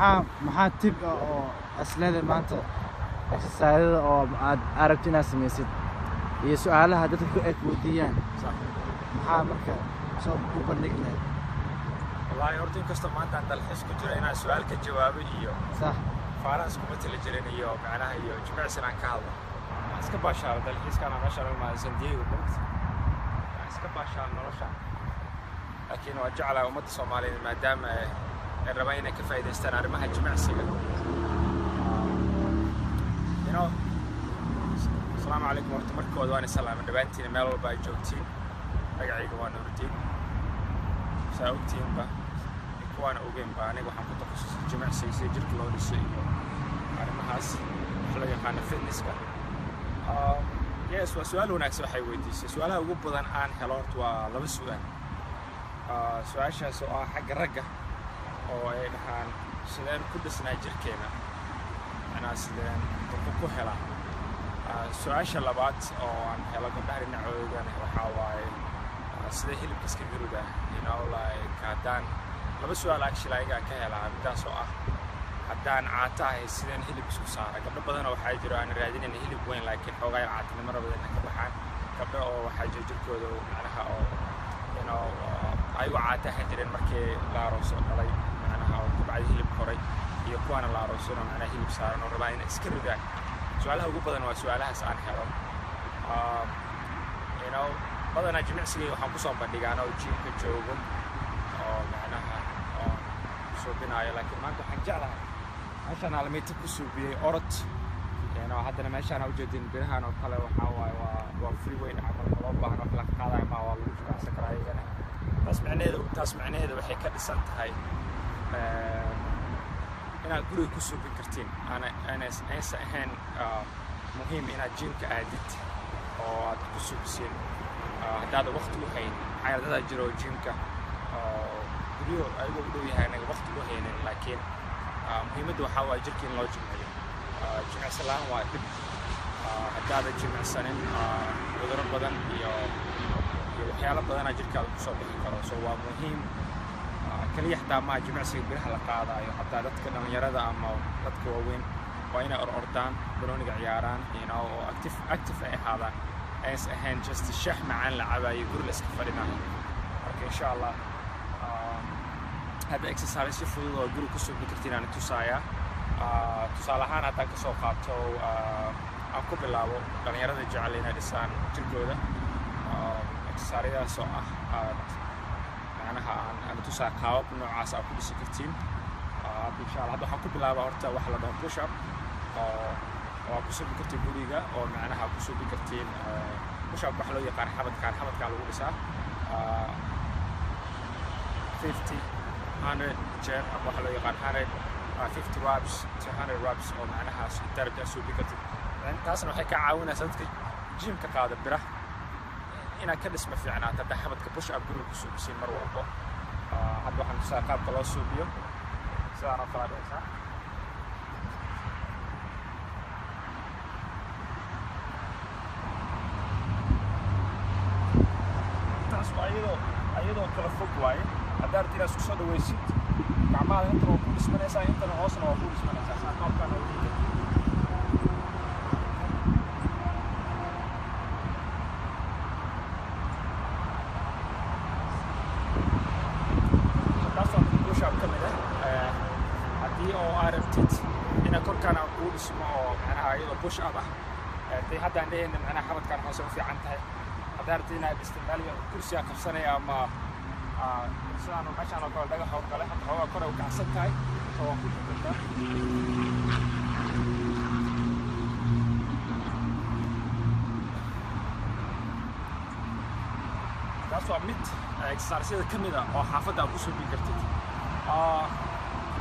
maxaa tip oo aslada maanta exercise oo aad aragtina sameeysid iyo su'aalaha dadku ay weydiiyaan maxaa marka soo ku bandhignaa wallahi horta inkastoo maanta aan dalxiis ku jiro inaan su'aal ka jawaabo iyo sax faaraas kuma tala jirin iyo macnaha iyo jimicsi aan ka hadlo iska baashaal dalxiiskana meesha ma San Diego iska baashaal nolosha laakiin waa jeclaa ummadda Soomaaliyeed maadaama ay rabaan inay ka faa'iideystaan arrimaha jimicsiga السلام عليكم ورحمة الله وبركاته وأنا سلام دبانتين ميل والبا جوجتين رجعي جوان نورتين ساوتين با إخوان أوجين با أنا وحنا كتخصص جمع سياسي جرك لون الشيء أنا مهاس حلو يخان الفتنس كا يس وسؤال هناك سؤال ويدي سؤالها وجود بدن عن هلورت ولبس سؤال سؤال شان سؤال حق الرجع أو إيه كان سلام كل سنة جركينا أنا سلام تقوى هلا سؤال شلبات أو عن هلا قبل نعود عن حواي سده هلب كسك جرودا like هدان لبس سؤال أكشي لايقا كهلا بدا سؤال هدان عاتاه سدين هلب سوسا قبل بدنا وحاجر أنا رادين إن هلب وين لكن حواي عاتنا مرة بدنا كبحان قبل أو حاجر جركودو معناها أو أيوة عاتاه هجرين مركي لا رسول علي معناها أو بعد هلب كوري يكون لا رسول معناها هلب صار نوربين إسكرودا سؤالها ugu badan waa su'aalahaas aan helo badana jimicsiga waxaan ku soo bandhigaan oo gymka joogo oo macnaha oo soo binaayo laakiin maanta waxaan jeclahay meeshaan almeeta ku suubiyay orod haddana meeshaan u jeedin birahan oo kale waxa waaye waa free weight camal loo baahno kala qaaday ma waa lagu jimicsan karaa iyagana taas macnaheedu waxay ka dhisan tahay inaad guriga ku suubin kartiin ana ahayn muhiim inaad gymka aadid oo aad ku suubisiin haddaad waqti u hayn maxaa yeelay dad jiro gymka guriyo ayagoo u dhow yahay anaga waqti u haynin laakiin muhiimaddu waxaa waaye jirka in loo jimciyo jimicsi la'aan waa dhib haddaada jimicsanin cudurro badan iyo waxyaalo badana jirkaada ku soo bixi karo so waa muhiim kaliya xataa ma jimicsiga biraha la qaadayo xataa dadka dhalinyarada ama dadka waaweyn waa inay ordaan banooniga ciyaaraan oo active ay ahaadaan aysan ahayn just shax macaan la cabayo guri la iska fadhinayo marka insha allah hadda exercise fudud oo guri ku suubi kartiin aan tusaaya tusaale ahaan haddaan kasoo qaato aan ku bilaabo dhalinyarada jecel inay dhisaan jirkooda exercisadaas oo معناها أنا توسع قاب نوع عصا كل سكتين إن شاء الله هذا حكوا بالله هرتا واحد لهم push up أو كسب كرتين بوريجا أو معناها كسب كرتين push up بحلو يقار حمد كانوا بسا 50 100 جيم أبو حلو يقار 100 50 reps to 100 reps أو معناها درجة سوبي كرتين لأن تاسنا حكى عاونا سنتك جيم كقاعدة بره إن كل اسم في عناء تبدأ حمد كبوش أبدو كسوب سين مرة أبو عدو حن ساقاب كلا سوبيو سأنا فاضي صح تاسو أيضا كلا فوق واي أدار تيرا سوسة دويسيت كعمال أنت وكل اسم نسا أنت نهوسنا وكل اسم نسا ساقاب كانوا كان أقول اسمه معناها أيضا push up تي حتى عندي إن معناها حمد كان حوسه في عنده حضرتنا باستعمالية كرسي كفسنة أما سلانو ماشي أنا قال ده حوك عليه حتى هو كره وكعسل تاي هو كل ده ده صامت إكسارسية كمية أو حافظ أبو سوبي كرتيت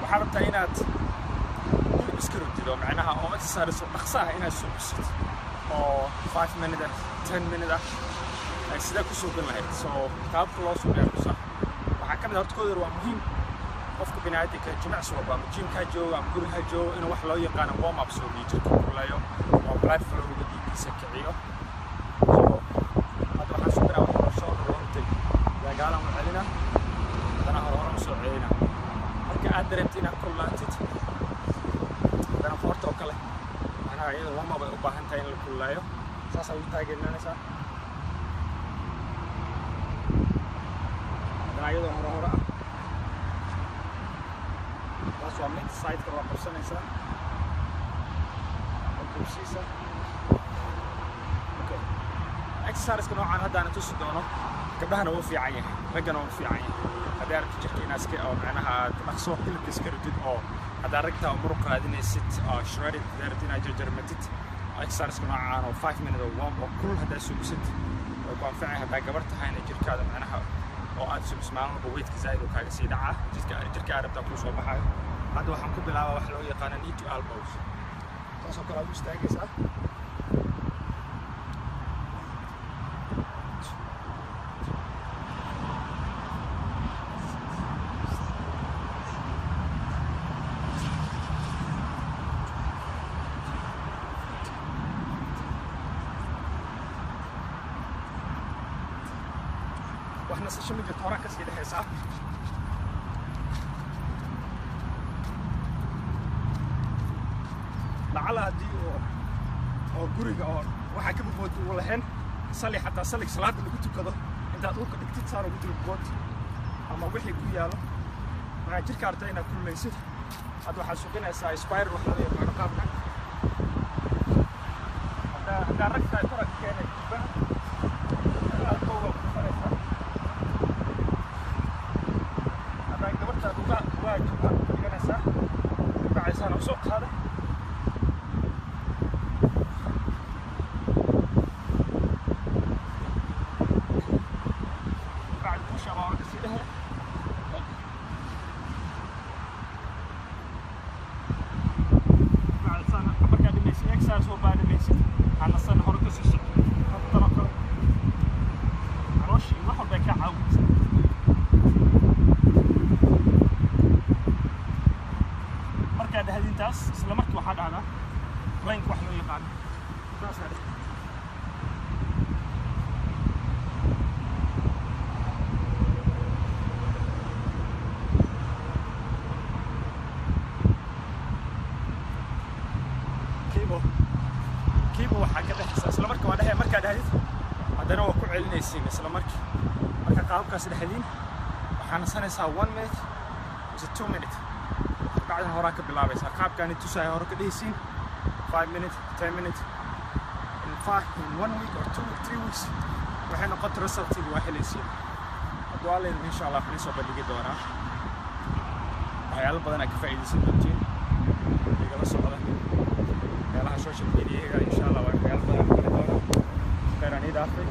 وحرب تعينات اسكرو ديدو معناها او اكسسوارز دخصاها inay soo bisto oo 5 minutes 10 minutes ay sida ku soo galay soo qaabka loo soo bixiyo waxa kamid horta koodir waa muhiim qofka binaadinka jimicsi walba ama gymka jooga ama guriga jooga inuu wax loo yaqaan warm up soo biyo ku kulayo oo blood flow uga dhiigisa kiciyo hada waxa soo biraa wax soo rontay dagaalan u celina hadana hore soo celina marka aad dareemtay inaad kullaantid kale macnaha iyada warm-up ay u baahan tahay in la kululeeyo saasaa ugu taageerinanaysaa haddana iyadoo hore ah taas waa mid sideka waa qabsanaysaa oo kursiisa okay exerciseka noocaan haddaan tusi doono gabdhahana wuu fiican yahay raggana wuu fiican yahay haddii aragto jirka inaad iska oo macnaha dhaqso hilibka iska ridid oo haddaa ragtaa muruq raadinaysid oo shredded haddaa rabtid inaad jarjarmatid exerciseka noocaan oo 5 minute oo warm oo kulul haddaa sugisid way ku anfacay haddaa gabar tahayna jirkaada macnaha oo aad sugis maalin walba weydka zaa'id oo kaaga sii dhacaa jirka aad rabtaa kuu soo baxayo hadda waxaan ku bilaabaa wax loo yaqaano knee to elbows taasoo kale aad u istaagaysaa wax nasasho ma jirto horaan kasii dhexaysaa lacala haddii oo guriga oo waxaa ka bood uu lahayn sali xataa salig salaada lagu tukado intaad dhulka dhigtid saan ugu jiro bood ama wixii ku yaalo waxaa jirka arta inaad kululaysid hadda waxaad suqinaysaa spiral wax loo yaqaano qaabkan haddaa ragtaa korag keenay soo qaada بعد push up aan kasii dhehe بعد sana markaa dhamaysid exercise oo baa dhamaysid hana sana hore ka sii socdo haddana kale calooshii wax walba ka caawinaysaa markaad hadintaas isla markii waxaa dhacdaa plank wax loo yaqaano saasaa dheh kiibo waxaa ka dhexaysaa isla markii waa dhehaya markaad hadid haddana waa ku celinaysiin isla markii marka qaabkaas dhexdiin waxaa nasanaysaa 1 minute mise 2 minute بعدين هراك باللابس الخاب كان تساعي هراك ديسين 5 minutes 10 minutes in 1 week or 2 3 weeks وحنا قد رسلت الواحد يصير أدوال إن شاء الله خلينا صوب اللي جدونا هيا بدنا كفاية سنتين يلا صوبنا يلا هالسوشيال ميديا إن شاء الله وهيا بدنا كفاية خير عني دافع